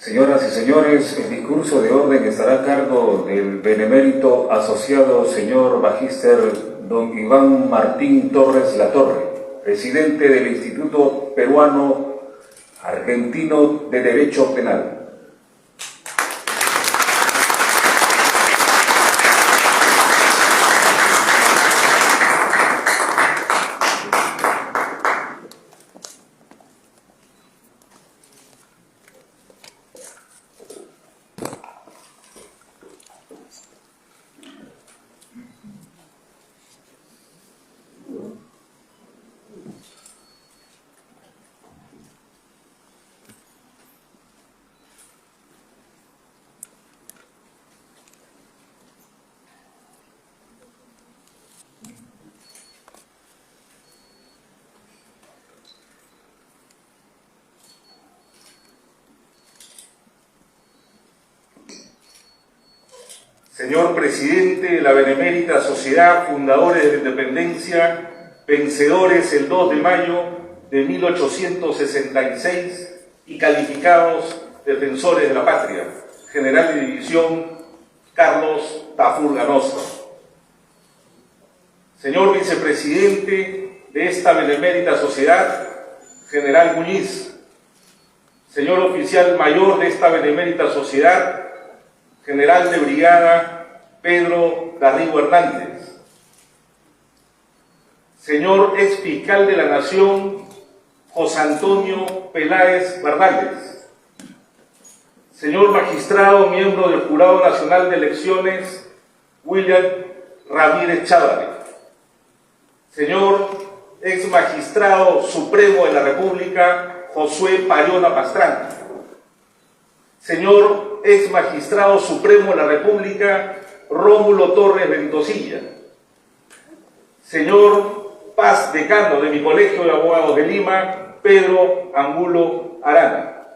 Señoras y señores, el discurso de orden estará a cargo del benemérito asociado señor magíster don Iván Martín Torres Latorre, presidente del Instituto Peruano Argentino de Derecho Penal. Señor presidente de la Benemérita Sociedad Fundadores de la Independencia, vencedores el 2 de mayo de 1866 y calificados defensores de la patria, general de división Carlos Tafur Ganosa. Señor vicepresidente de esta Benemérita Sociedad, general Muñiz. Señor oficial mayor de esta Benemérita Sociedad, general de brigada Pedro Garrigo Hernández. Señor ex fiscal de la Nación José Antonio Peláez Bernales. Señor magistrado miembro del Jurado Nacional de Elecciones William Ramírez Chávez. Señor ex magistrado supremo de la República Josué Payona Pastrana. Señor ex magistrado supremo de la República Rómulo Torres Ventosilla. Señor Paz Decano de mi Colegio de Abogados de Lima, Pedro Angulo Arana.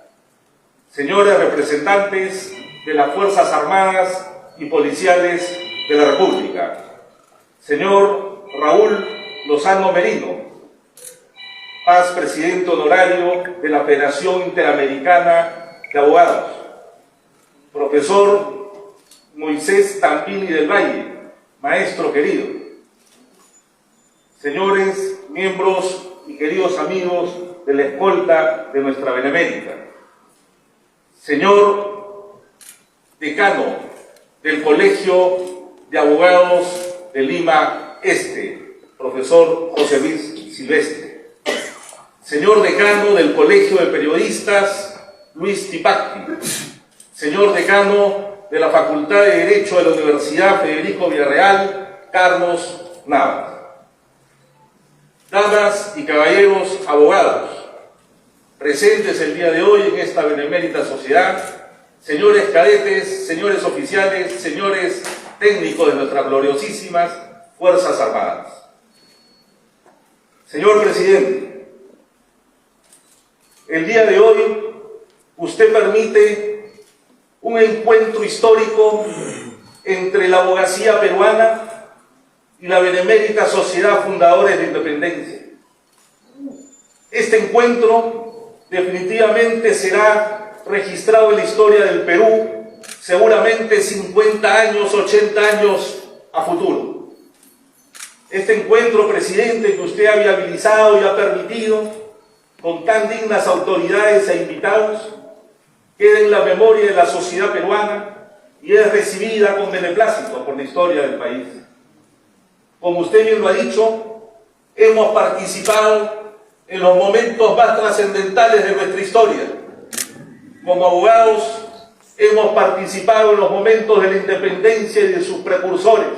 Señores representantes de las Fuerzas Armadas y Policiales de la República. Señor Raúl Lozano Merino, Paz presidente honorario de la Federación Interamericana de Abogados. Profesor Moisés Tampini del Valle, maestro querido. Señores miembros y queridos amigos de la escolta de nuestra Benemérita. Señor decano del Colegio de Abogados de Lima Este, profesor José Luis Silvestre. Señor decano del Colegio de Periodistas Luis Tipacti. Señor decano de la Facultad de Derecho de la Universidad Federico Villarreal, Carlos Navas. Damas y caballeros abogados, presentes el día de hoy en esta Benemérita Sociedad, señores cadetes, señores oficiales, señores técnicos de nuestras gloriosísimas Fuerzas Armadas. Señor presidente, el día de hoy usted permite un encuentro histórico entre la abogacía peruana y la Benemérita Sociedad Fundadores de Independencia. Este encuentro definitivamente será registrado en la historia del Perú, seguramente 50 años, 80 años a futuro. Este encuentro, presidente, que usted ha viabilizado y ha permitido con tan dignas autoridades e invitados, queda en la memoria de la sociedad peruana y es recibida con beneplácito por la historia del país. Como usted bien lo ha dicho, hemos participado en los momentos más trascendentales de nuestra historia. Como abogados, hemos participado en los momentos de la independencia y de sus precursores.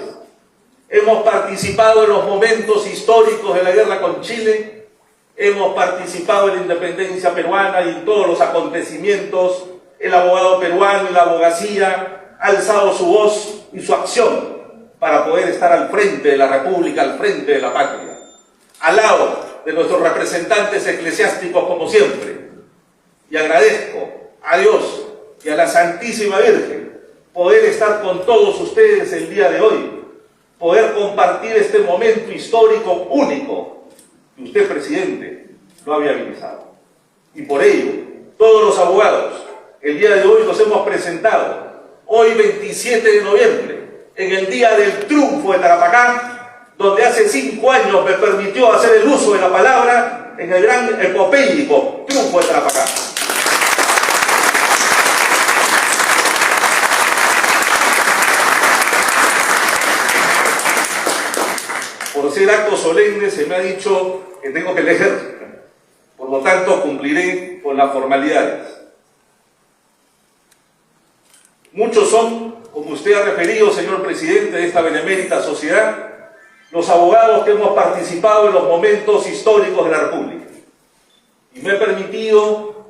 Hemos participado en los momentos históricos de la guerra con Chile. Hemos participado en la independencia peruana y en todos los acontecimientos. El abogado peruano y la abogacía ha alzado su voz y su acción para poder estar al frente de la República, al frente de la patria, al lado de nuestros representantes eclesiásticos como siempre. Y agradezco a Dios y a la Santísima Virgen poder estar con todos ustedes el día de hoy, poder compartir este momento histórico único que usted, presidente, lo ha viabilizado. Y por ello, todos los abogados, el día de hoy nos hemos presentado, hoy 27 de noviembre, en el día del triunfo de Tarapacá, donde hace 5 años me permitió hacer el uso de la palabra en el gran epopéico triunfo de Tarapacá. Por ser acto solemne se me ha dicho que tengo que leer, por lo tanto cumpliré con las formalidades. Muchos son, como usted ha referido, señor presidente de esta benemérita sociedad, los abogados que hemos participado en los momentos históricos de la República. Y me he permitido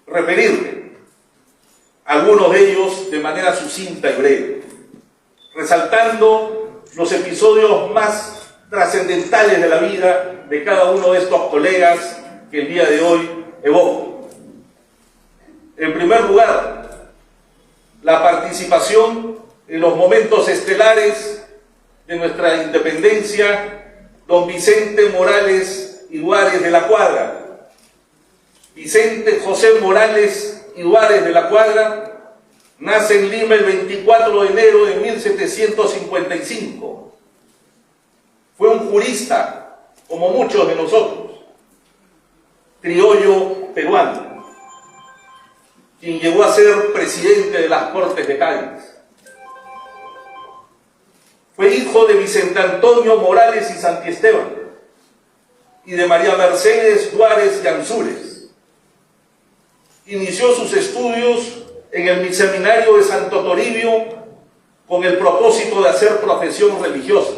referirme a algunos de ellos de manera sucinta y breve, resaltando los episodios más trascendentales de la vida de cada uno de estos colegas que el día de hoy evoco. En primer lugar, la participación en los momentos estelares de nuestra independencia, don Vicente Morales Iduárez de la Cuadra. Vicente José Morales Iduárez de la Cuadra nace en Lima el 24 de enero de 1755. Fue un jurista, como muchos de nosotros, criollo peruano, quien llegó a ser presidente de las Cortes de Cádiz. Fue hijo de Vicente Antonio Morales y Santiesteban y de María Mercedes Duárez y Ansúrez. Inició sus estudios en el seminario de Santo Toribio con el propósito de hacer profesión religiosa,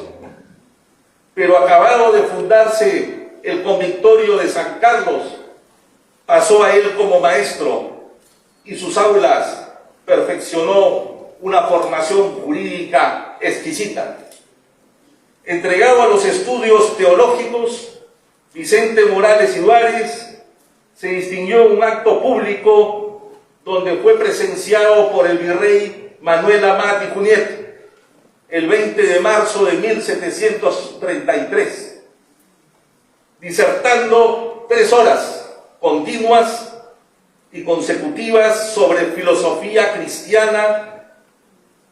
pero acabado de fundarse el convictorio de San Carlos, pasó a él como maestro y sus aulas perfeccionó una formación jurídica exquisita. Entregado a los estudios teológicos, Vicente Morales Iduárez se distinguió en un acto público donde fue presenciado por el virrey Manuel Amat y Juniet el 20 de marzo de 1733, disertando 3 horas continuas y consecutivas sobre filosofía cristiana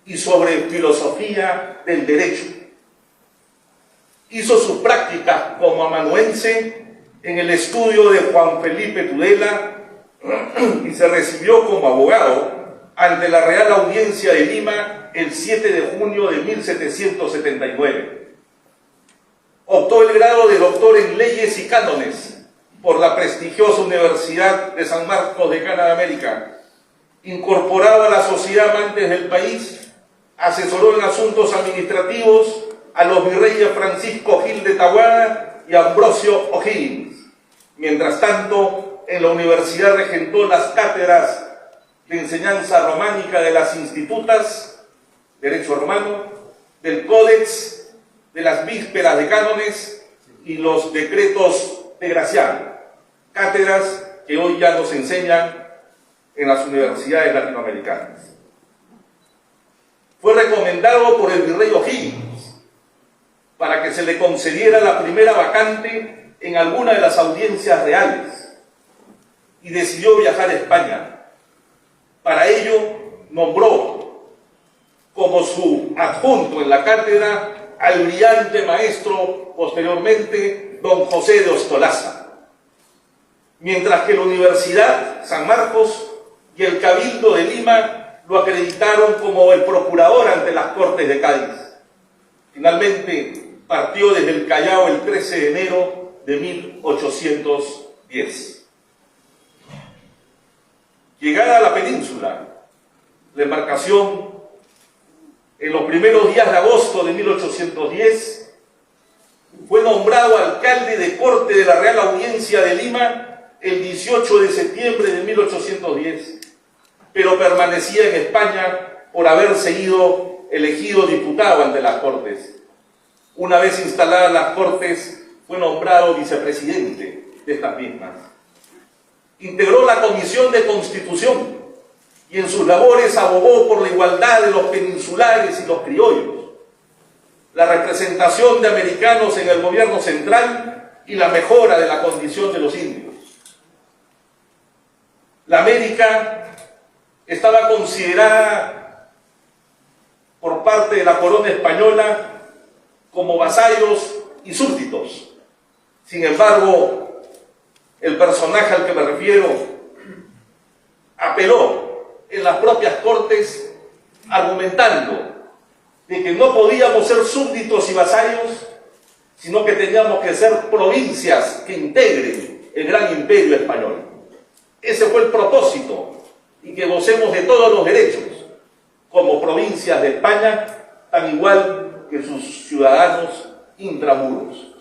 y sobre filosofía del derecho. Hizo sus prácticas como amanuense en el estudio de Juan Felipe Tudela y se recibió como abogado ante la Real Audiencia de Lima el 7 de junio de 1779. Obtuvo el grado de doctor en leyes y cánones por la prestigiosa Universidad de San Marcos de América. Incorporado a la sociedad amantes del país, asesoró en asuntos administrativos a los virreyes Francisco Gil de Tahuada y Ambrosio O'Higgins. Mientras tanto, en la universidad regentó las cátedras de enseñanza románica de las institutas, Derecho Romano, del Códex, de las vísperas de cánones y los decretos de Graciano, cátedras que hoy ya nos enseñan en las universidades latinoamericanas. Fue recomendado por el virrey O'Higgins para que se le concediera la primera vacante en alguna de las audiencias reales y decidió viajar a España. Para ello nombró como su adjunto en la cátedra al brillante maestro posteriormente don José de Ostolaza, mientras que la Universidad San Marcos y el Cabildo de Lima lo acreditaron como el procurador ante las Cortes de Cádiz. Finalmente partió desde el Callao el 13 de enero de 1810. Llegada a la península, la embarcación, en los primeros días de agosto de 1810, fue nombrado alcalde de corte de la Real Audiencia de Lima el 18 de septiembre de 1810, pero permanecía en España por haber sido elegido diputado ante las Cortes. Una vez instaladas las Cortes, fue nombrado vicepresidente de estas mismas. Integró la Comisión de Constitución y en sus labores abogó por la igualdad de los peninsulares y los criollos, la representación de americanos en el gobierno central y la mejora de la condición de los indios. La América estaba considerada por parte de la corona española como vasallos y súbditos. Sin embargo, el personaje al que me refiero apeló en las propias cortes argumentando de que no podíamos ser súbditos y vasallos, sino que teníamos que ser provincias que integren el gran imperio español. Ese fue el propósito, y que gocemos de todos los derechos como provincias de España, tan igual que sus ciudadanos intramuros.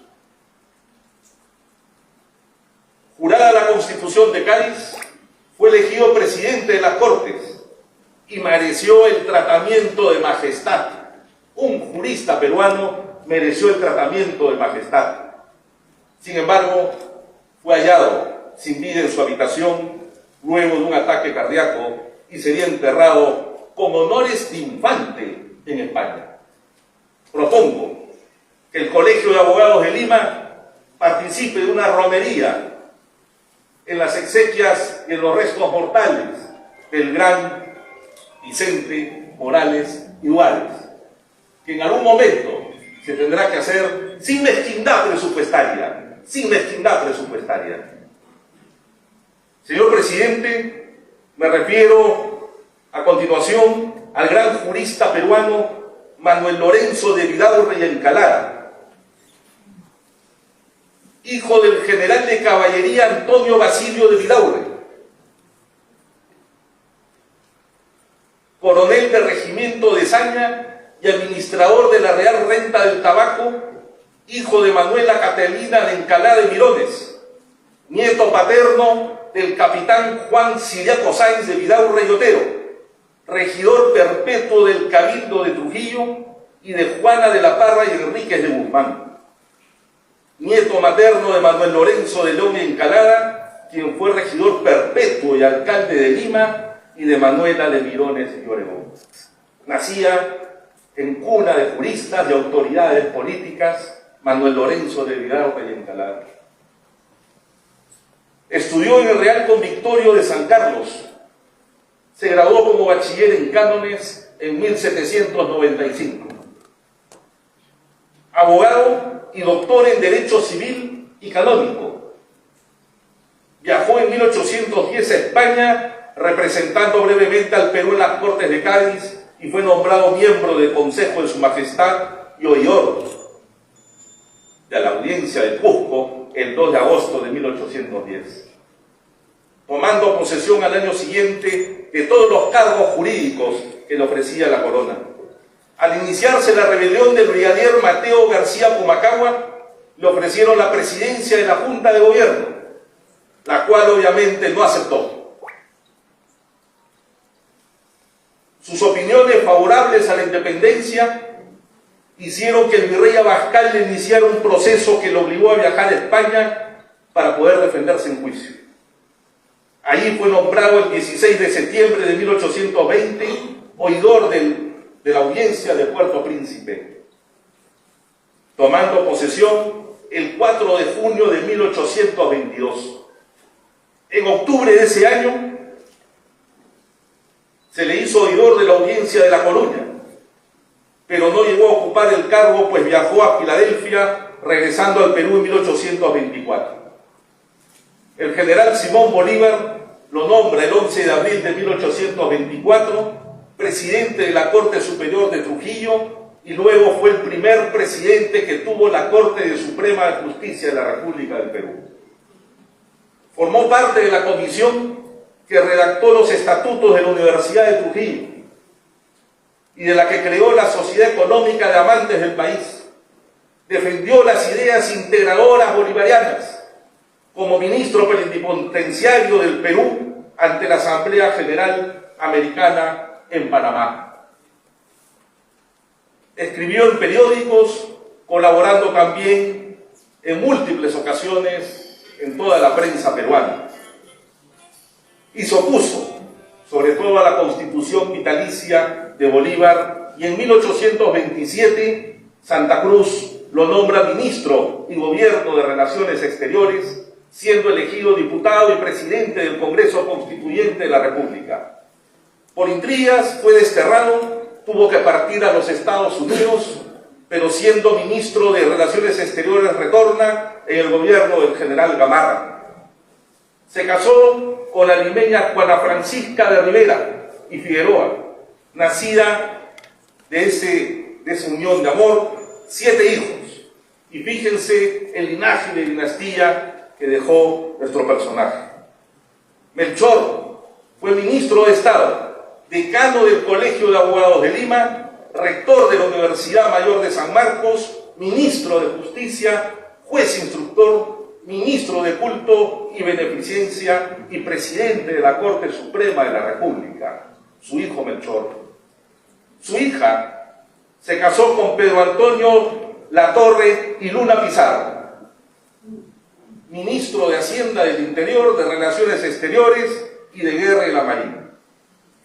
Jurada la Constitución de Cádiz, fue elegido presidente de las Cortes y mereció el tratamiento de majestad. Un jurista peruano mereció el tratamiento de majestad. Sin embargo, fue hallado sin vida en su habitación luego de un ataque cardíaco y sería enterrado con honores de infante en España. Propongo que el Colegio de Abogados de Lima participe de una romería en las exequias y en los restos mortales del gran Vicente Morales y Juárez, que en algún momento se tendrá que hacer sin mezquindad presupuestaria, Señor presidente, me refiero a continuación al gran jurista peruano Manuel Lorenzo de Vidaurre y Encalada, hijo del general de caballería Antonio Basilio de Vidaurre, coronel de regimiento de Saña y administrador de la Real Renta del Tabaco, hijo de Manuela Catalina de Encalada y Mirones, nieto paterno del capitán Juan Ciriaco Sáenz de Vidaurre y Otero, regidor perpetuo del Cabildo de Trujillo y de Juana de la Parra y Enríquez de Guzmán, nieto materno de Manuel Lorenzo de León y Encalada, quien fue regidor perpetuo y alcalde de Lima, y de Manuela de Mirones y Oregón. Nacía en cuna de juristas y autoridades políticas Manuel Lorenzo de Vidaurre y Encalada. Estudió en el Real Convictorio de San Carlos. Se graduó como bachiller en cánones en 1795. Abogado y doctor en Derecho Civil y Canónico. Viajó en 1810 a España, representando brevemente al Perú en las Cortes de Cádiz, y fue nombrado miembro del Consejo de Su Majestad y oidor de la Audiencia de Cusco el 2 de agosto de 1810. Tomando posesión al año siguiente de todos los cargos jurídicos que le ofrecía la corona. Al iniciarse la rebelión del brigadier Mateo García Pumacahua, le ofrecieron la presidencia de la Junta de Gobierno, la cual obviamente no aceptó. Sus opiniones favorables a la independencia hicieron que el virrey Abascal le iniciara un proceso que lo obligó a viajar a España para poder defenderse en juicio. Allí fue nombrado el 16 de septiembre de 1820 oidor de la audiencia de Puerto Príncipe, tomando posesión el 4 de junio de 1822. En octubre de ese año se le hizo oidor de la audiencia de La Coruña, pero no llegó a ocupar el cargo, pues viajó a Filadelfia, regresando al Perú en 1824. El general Simón Bolívar lo nombra el 11 de abril de 1824 presidente de la Corte Superior de Trujillo, y luego fue el primer presidente que tuvo la Corte de Suprema de Justicia de la República del Perú. Formó parte de la comisión que redactó los estatutos de la Universidad de Trujillo y de la que creó la Sociedad Económica de Amantes del País. Defendió las ideas integradoras bolivarianas como ministro plenipotenciario del Perú ante la Asamblea General Americana en Panamá. Escribió en periódicos, colaborando también en múltiples ocasiones en toda la prensa peruana. Y se opuso sobre todo a la Constitución vitalicia de Bolívar, y en 1827 Santa Cruz lo nombra ministro y gobierno de Relaciones Exteriores, siendo elegido diputado y presidente del Congreso Constituyente de la República. Por intrigas fue desterrado, tuvo que partir a los Estados Unidos, pero siendo ministro de Relaciones Exteriores retorna en el gobierno del general Gamarra. Se casó con la limeña Juana Francisca de Rivera y Figueroa, nacida de esa unión de amor, 7 hijos. Y fíjense el linaje de dinastía que dejó nuestro personaje. Melchor fue ministro de Estado, decano del Colegio de Abogados de Lima, rector de la Universidad Mayor de San Marcos, ministro de Justicia, juez instructor, ministro de Culto y Beneficencia y presidente de la Corte Suprema de la República, su hijo Melchor. Su hija se casó con Pedro Antonio Latorre y Luna Pizarro, ministro de Hacienda del Interior, de Relaciones Exteriores y de Guerra y la Marina.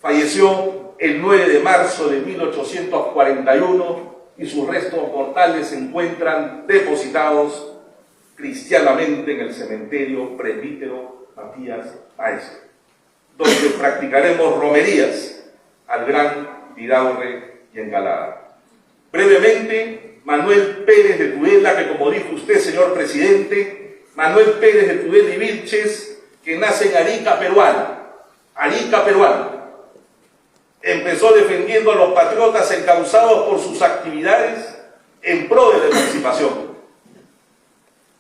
Falleció el 9 de marzo de 1841 y sus restos mortales se encuentran depositados cristianamente en el cementerio presbítero Matías Maestro, donde practicaremos romerías al gran Vidaurre y Encalada. Brevemente, Manuel Pérez de Tudela, que como dijo usted, señor presidente, Manuel Pérez de Tudela y Vilches, que nace en Arica, peruana. Empezó defendiendo a los patriotas encausados por sus actividades en pro de la emancipación.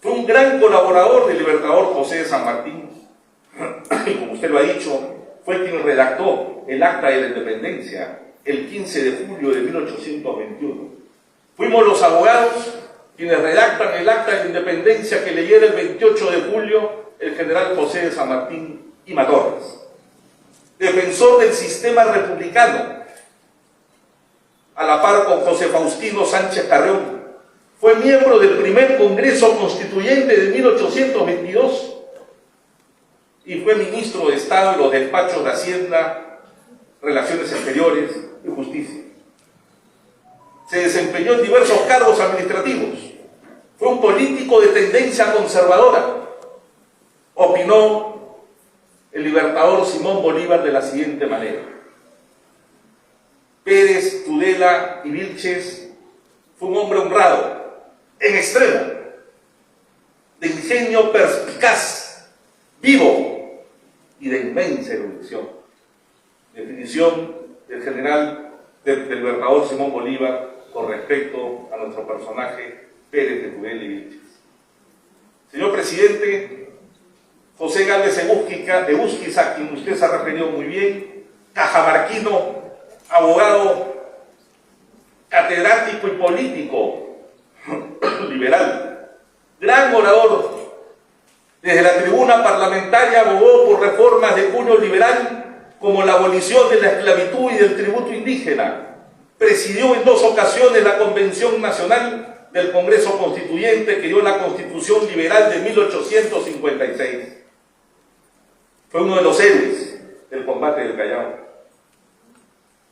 Fue un gran colaborador del libertador José de San Martín, y como usted lo ha dicho, fue quien redactó el Acta de la Independencia el 15 de julio de 1821. Fuimos los abogados quienes redactan el Acta de la Independencia que leyera el 28 de julio el general José de San Martín y Matorras. Defensor del sistema republicano, a la par con José Faustino Sánchez Carreón. Fue miembro del primer Congreso Constituyente de 1822 y fue ministro de Estado en los despachos de Hacienda, Relaciones Exteriores y Justicia. Se desempeñó en diversos cargos administrativos. Fue un político de tendencia conservadora. Opinó el libertador Simón Bolívar de la siguiente manera: Pérez, Tudela y Vilches fue un hombre honrado, en extremo, de ingenio perspicaz, vivo y de inmensa erudición. Definición del libertador Simón Bolívar con respecto a nuestro personaje Pérez de Tudela y Vilches. Señor presidente, José Gálvez de Busquiza, a quien usted se ha referido muy bien, cajamarquino, abogado, catedrático y político liberal, gran orador. Desde la tribuna parlamentaria abogó por reformas de cuño liberal como la abolición de la esclavitud y del tributo indígena. Presidió en 2 ocasiones la Convención Nacional del Congreso Constituyente que dio la Constitución Liberal de 1856. Fue uno de los héroes del combate del Callao,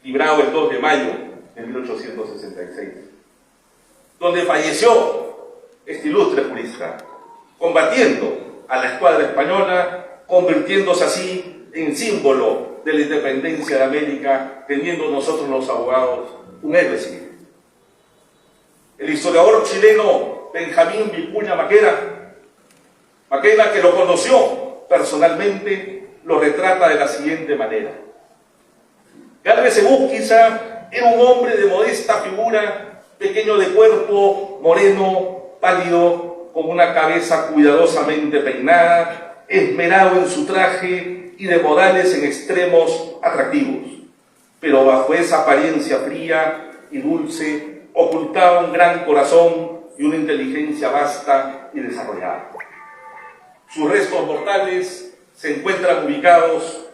librado el 2 de mayo de 1866, donde falleció este ilustre jurista, combatiendo a la escuadra española, convirtiéndose así en símbolo de la independencia de América, teniendo nosotros los abogados un héroe civil. El historiador chileno Benjamín Vicuña Maquena, que lo conoció personalmente, lo retrata de la siguiente manera: Gálvez Ebúzquiza era un hombre de modesta figura, pequeño de cuerpo, moreno, pálido, con una cabeza cuidadosamente peinada, esmerado en su traje y de modales en extremos atractivos. Pero bajo esa apariencia fría y dulce ocultaba un gran corazón y una inteligencia vasta y desarrollada. Sus restos mortales se encuentran ubicados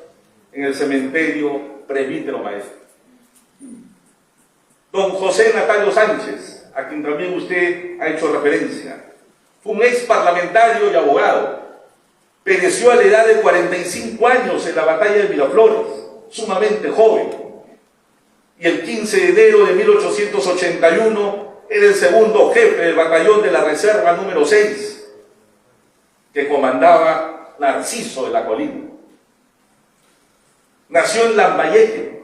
en el cementerio Presbítero Maestro. Don José Natalio Sánchez, a quien también usted ha hecho referencia, fue un ex parlamentario y abogado. Pereció a la edad de 45 años en la batalla de Miraflores, sumamente joven. Y el 15 de enero de 1881 era el segundo jefe del batallón de la Reserva número 6. que comandaba Narciso de la Colina. Nació en Lambayeque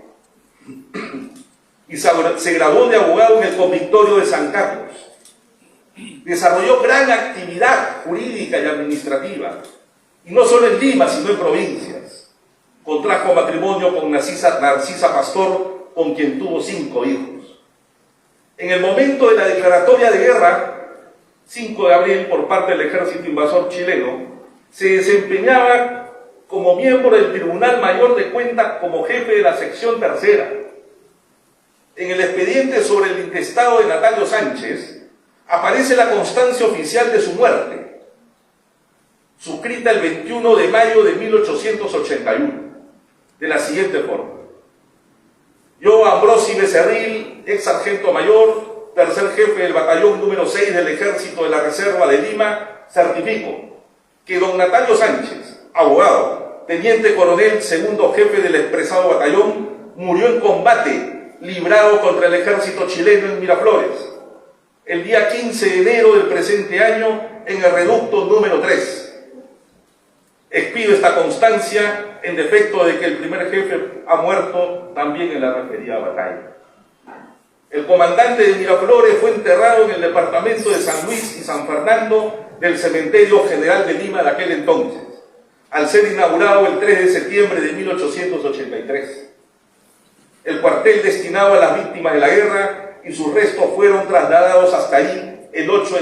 y se graduó de abogado en el Convictorio de San Carlos. Desarrolló gran actividad jurídica y administrativa, y no solo en Lima, sino en provincias. Contrajo matrimonio con Narcisa Pastor, con quien tuvo 5 hijos. En el momento de la declaratoria de guerra, 5 de abril, por parte del ejército invasor chileno, se desempeñaba como miembro del Tribunal Mayor de Cuentas como jefe de la sección tercera. En el expediente sobre el intestado de Natalio Sánchez aparece la constancia oficial de su muerte, suscrita el 21 de mayo de 1881, de la siguiente forma: yo, Ambrosi Becerril, ex sargento mayor, tercer jefe del batallón número 6 del Ejército de la Reserva de Lima, certifico que don Natalio Sánchez, abogado, teniente coronel, segundo jefe del expresado batallón, murió en combate librado contra el ejército chileno en Miraflores, el día 15 de enero del presente año, en el reducto número 3. Expido esta constancia en defecto de que el primer jefe ha muerto también en la referida batalla. El comandante de Miraflores fue enterrado en el departamento de San Luis y San Fernando del Cementerio General de Lima de aquel entonces, al ser inaugurado el 3 de septiembre de 1883. El cuartel destinado a las víctimas de la guerra y sus restos fueron trasladados hasta ahí el 8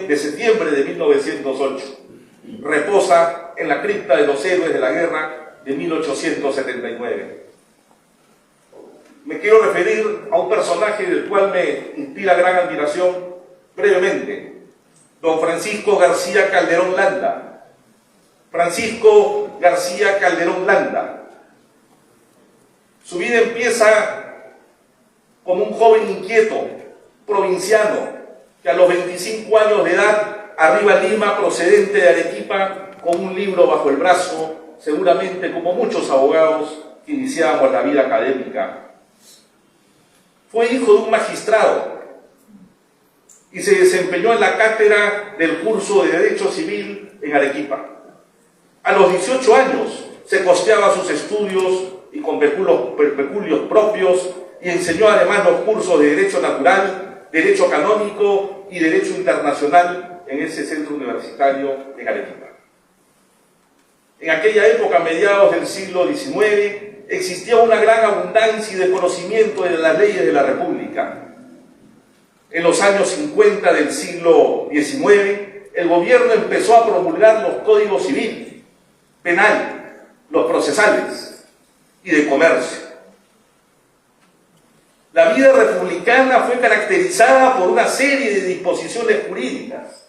de septiembre de 1908. Reposa en la cripta de los héroes de la guerra de 1879. Me quiero referir a un personaje del cual me inspira gran admiración brevemente: don Francisco García Calderón Landa. Francisco García Calderón Landa. Su vida empieza como un joven inquieto, provinciano, que a los 25 años de edad arriba a Lima, procedente de Arequipa, con un libro bajo el brazo, seguramente como muchos abogados que iniciábamos la vida académica. Fue hijo de un magistrado y se desempeñó en la cátedra del curso de Derecho Civil en Arequipa. A los 18 años se costeaba sus estudios y con peculios propios, y enseñó además los cursos de Derecho Natural, Derecho Canónico y Derecho Internacional en ese centro universitario en Arequipa. En aquella época, a mediados del siglo XIX, existía una gran abundancia de conocimiento de las leyes de la República. En los años 50 del siglo XIX, el gobierno empezó a promulgar los códigos civil, penal, los procesales y de comercio. La vida republicana fue caracterizada por una serie de disposiciones jurídicas,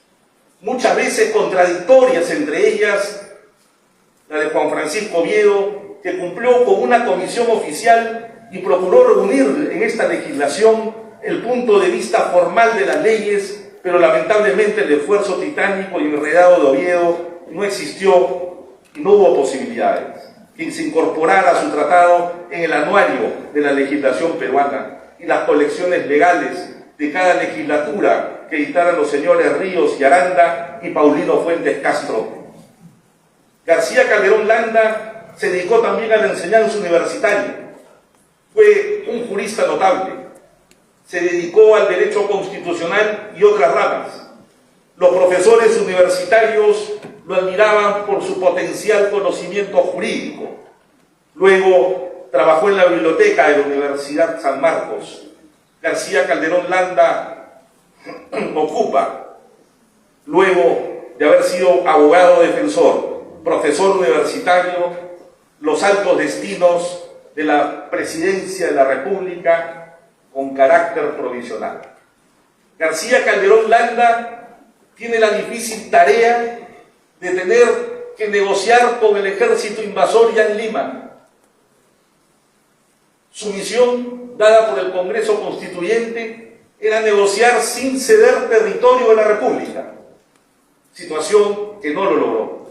muchas veces contradictorias, entre ellas la de Juan Francisco Oviedo, que cumplió con una comisión oficial y procuró reunir en esta legislación el punto de vista formal de las leyes, pero lamentablemente el esfuerzo titánico y enredado de Oviedo no existió y no hubo posibilidades que se incorporara a su tratado en el anuario de la legislación peruana y las colecciones legales de cada legislatura que editaran los señores Ríos y Aranda y Paulino Fuentes Castro. García Calderón Landa se dedicó también a la enseñanza universitaria. Fue un jurista notable. Se dedicó al derecho constitucional y otras ramas. Los profesores universitarios lo admiraban por su potencial conocimiento jurídico. Luego trabajó en la biblioteca de la Universidad San Marcos. García Calderón Landa ocupa, luego de haber sido abogado defensor, profesor universitario, los altos destinos de la presidencia de la República con carácter provisional. García Calderón Landa tiene la difícil tarea de tener que negociar con el ejército invasor ya en Lima. Su misión, dada por el Congreso Constituyente, era negociar sin ceder territorio de la República, situación que no lo logró.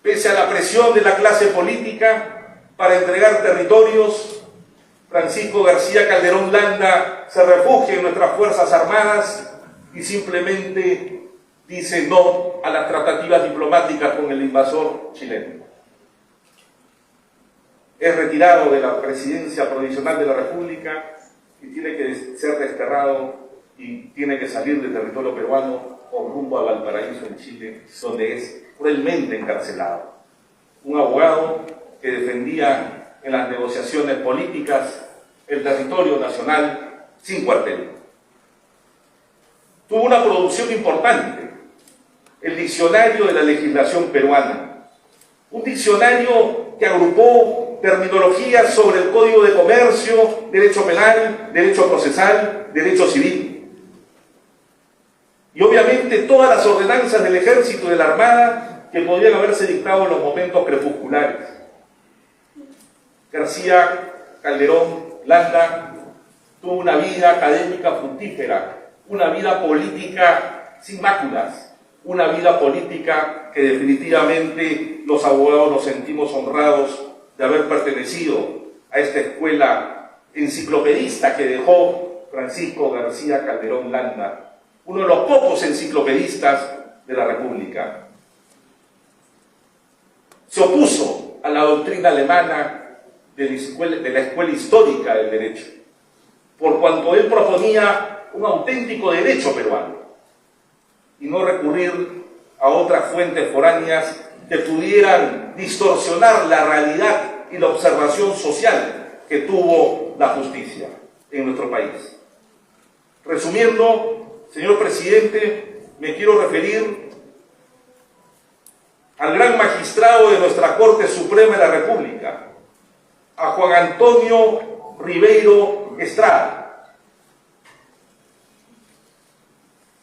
Pese a la presión de la clase política para entregar territorios, Francisco García Calderón Landa se refugia en nuestras Fuerzas Armadas y simplemente dice no a las tratativas diplomáticas con el invasor chileno. Es retirado de la presidencia provisional de la República y tiene que ser desterrado y tiene que salir del territorio peruano con rumbo a Valparaíso, en Chile, donde es cruelmente encarcelado. Un abogado que defendía en las negociaciones políticas el territorio nacional sin cuartel. Tuvo una producción importante, el Diccionario de la Legislación Peruana, un diccionario que agrupó terminologías sobre el Código de Comercio, Derecho Penal, Derecho Procesal, Derecho Civil. Y obviamente todas las ordenanzas del Ejército y de la Armada que podrían haberse dictado en los momentos crepusculares. García Calderón Landa tuvo una vida académica fructífera, una vida política sin máculas, una vida política que definitivamente los abogados nos sentimos honrados de haber pertenecido a esta escuela enciclopedista que dejó Francisco García Calderón Landa, uno de los pocos enciclopedistas de la República. Se opuso a la doctrina alemana de la escuela histórica del derecho, por cuanto él proponía un auténtico derecho peruano y no recurrir a otras fuentes foráneas que pudieran distorsionar la realidad y la observación social que tuvo la justicia en nuestro país. Resumiendo, señor presidente, me quiero referir al gran magistrado de nuestra Corte Suprema de la República, a Juan Antonio Ribeiro Estrada.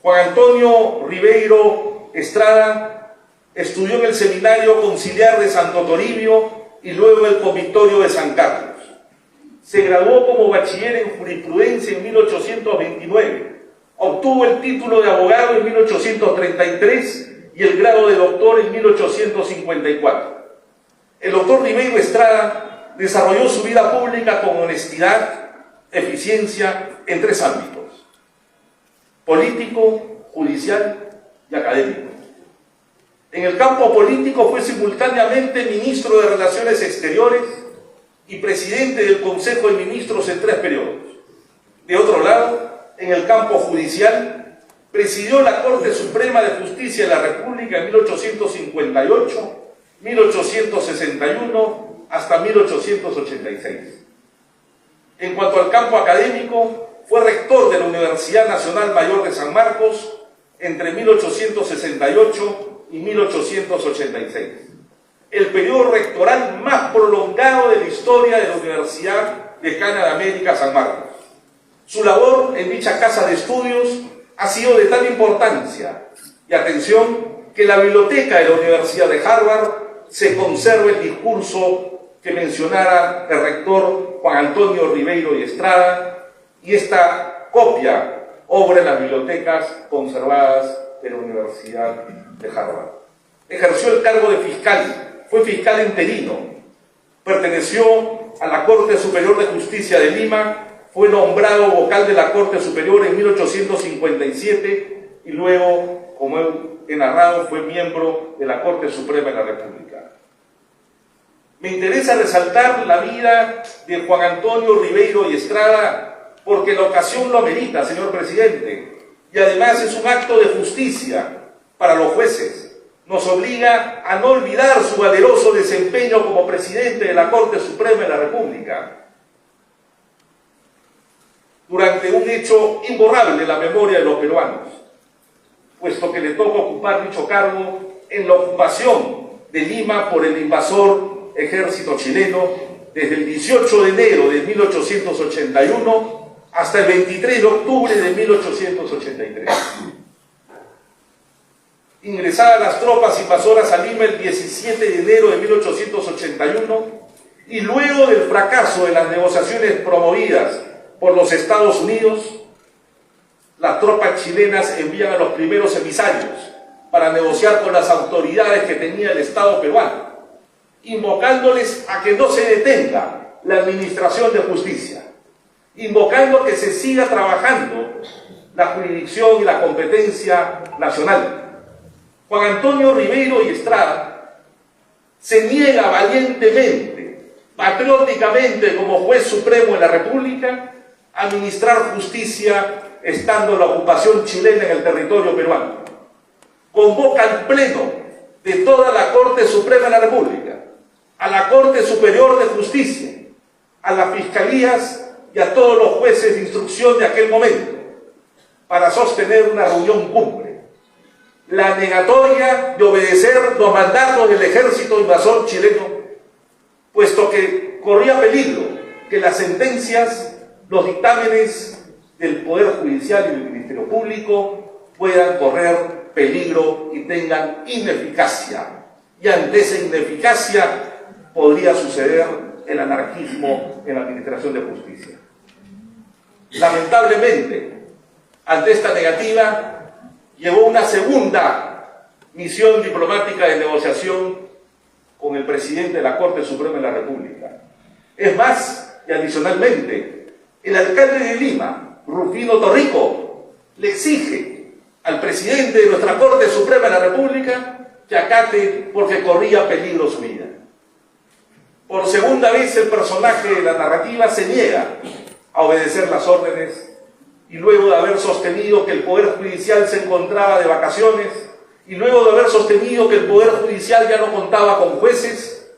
Juan Antonio Ribeiro Estrada estudió en el Seminario Conciliar de Santo Toribio y luego en el Convictorio de San Carlos. Se graduó como bachiller en jurisprudencia en 1829, obtuvo el título de abogado en 1833 y el grado de doctor en 1854. El doctor Ribeiro Estrada desarrolló su vida pública con honestidad, eficiencia en tres ámbitos: político, judicial y académico. En el campo político fue simultáneamente ministro de Relaciones Exteriores y presidente del Consejo de Ministros en 3 periodos. De otro lado, en el campo judicial, presidió la Corte Suprema de Justicia de la República en 1858, 1861 hasta 1886. En cuanto al campo académico, fue rector de la Universidad Nacional Mayor de San Marcos entre 1868 y 1886, el periodo rectoral más prolongado de la historia de la Universidad Decana de América San Marcos. Su labor en dicha casa de estudios ha sido de tal importancia y atención que en la biblioteca de la Universidad de Harvard se conserva el discurso que mencionara el rector Juan Antonio Ribeiro y Estrada, y esta copia obra en las bibliotecas conservadas de la Universidad de Harvard. Ejerció el cargo de fiscal, fue fiscal interino, perteneció a la Corte Superior de Justicia de Lima, fue nombrado vocal de la Corte Superior en 1857 y luego, como he narrado, fue miembro de la Corte Suprema de la República. Me interesa resaltar la vida de Juan Antonio Ribeiro y Estrada porque la ocasión lo amerita, señor presidente, y además es un acto de justicia para los jueces. Nos obliga a no olvidar su valeroso desempeño como presidente de la Corte Suprema de la República, durante un hecho imborrable en la memoria de los peruanos, puesto que le toca ocupar dicho cargo en la ocupación de Lima por el invasor ejército chileno desde el 18 de enero de 1881 hasta el 23 de octubre de 1883. Ingresadas las tropas invasoras a Lima el 17 de enero de 1881 y luego del fracaso de las negociaciones promovidas por los Estados Unidos, las tropas chilenas envían a los primeros emisarios para negociar con las autoridades que tenía el Estado peruano, invocándoles a que no se detenga la administración de justicia, invocando que se siga trabajando la jurisdicción y la competencia nacional, Juan Antonio Ribeiro y Estrada se niega valientemente, patrióticamente como juez supremo de la República, a administrar justicia estando la ocupación chilena en el territorio peruano. Convoca al Pleno de toda la Corte Suprema de la República, a la Corte Superior de Justicia, a las fiscalías y a todos los jueces de instrucción de aquel momento, para sostener una reunión cumbre. La negatoria de obedecer los mandatos del ejército invasor chileno, puesto que corría peligro que las sentencias, los dictámenes del Poder Judicial y del Ministerio Público puedan correr peligro y tengan ineficacia. Y ante esa ineficacia podría suceder el anarquismo en la administración de justicia. Lamentablemente, ante esta negativa, llevó una segunda misión diplomática de negociación con el presidente de la Corte Suprema de la República. Es más, y adicionalmente, el alcalde de Lima, Rufino Torrico, le exige al presidente de nuestra Corte Suprema de la República que acate porque corría peligro su vida. Por segunda vez el personaje de la narrativa se niega a obedecer las órdenes y luego de haber sostenido que el Poder Judicial se encontraba de vacaciones y luego de haber sostenido que el Poder Judicial ya no contaba con jueces,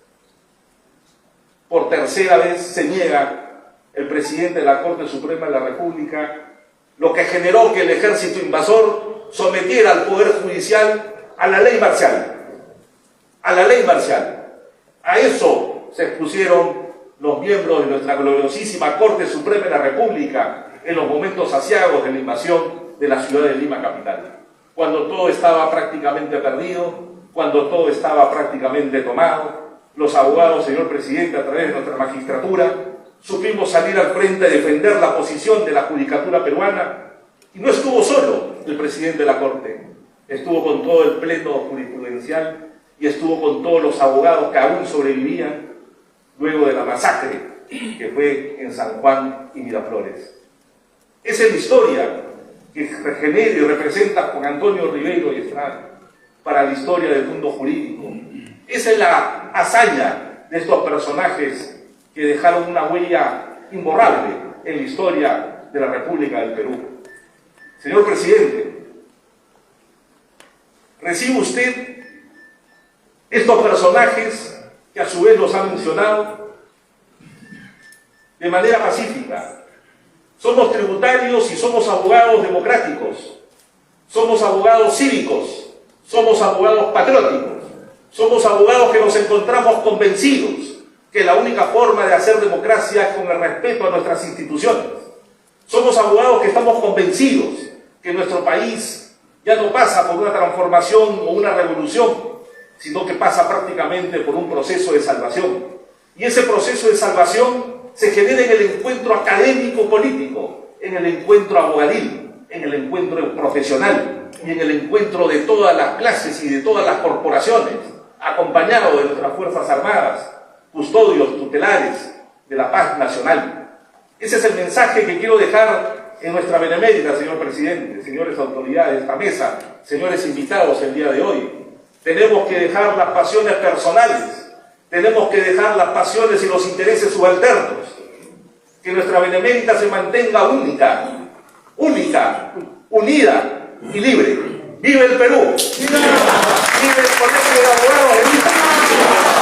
por tercera vez se niega el presidente de la Corte Suprema de la República, lo que generó que el ejército invasor sometiera al Poder Judicial a la ley marcial. A la ley marcial. A eso se expusieron los miembros de nuestra gloriosísima Corte Suprema de la República en los momentos aciagos de la invasión de la ciudad de Lima capital, cuando todo estaba prácticamente perdido, cuando todo estaba prácticamente tomado. Los abogados, señor presidente, a través de nuestra magistratura, supimos salir al frente a defender la posición de la judicatura peruana, y no estuvo solo el presidente de la Corte, estuvo con todo el pleno jurisprudencial y estuvo con todos los abogados que aún sobrevivían luego de la masacre que fue en San Juan y Miraflores. Esa es la historia que genera y representa Juan Antonio Ribeiro y Estrada para la historia del mundo jurídico. Esa es la hazaña de estos personajes que dejaron una huella imborrable en la historia de la República del Perú. Señor presidente, recibe usted estos personajes que a su vez los ha mencionado de manera pacífica. Somos tributarios y somos abogados democráticos, somos abogados cívicos, somos abogados patrióticos, somos abogados que nos encontramos convencidos que la única forma de hacer democracia es con el respeto a nuestras instituciones. Somos abogados que estamos convencidos que nuestro país ya no pasa por una transformación o una revolución, sino que pasa prácticamente por un proceso de salvación. Y ese proceso de salvación se genera en el encuentro académico-político, en el encuentro abogadil, en el encuentro profesional y en el encuentro de todas las clases y de todas las corporaciones, acompañado de nuestras Fuerzas Armadas, custodios tutelares de la paz nacional. Ese es el mensaje que quiero dejar en nuestra benemérita, señor presidente, señores autoridades de esta mesa, señores invitados el día de hoy. Tenemos que dejar las pasiones personales, tenemos que dejar las pasiones y los intereses subalternos, que nuestra benemérita se mantenga única, unida y libre. ¡Vive el Perú! ¡Vive el Colegio de Abogados de Lima!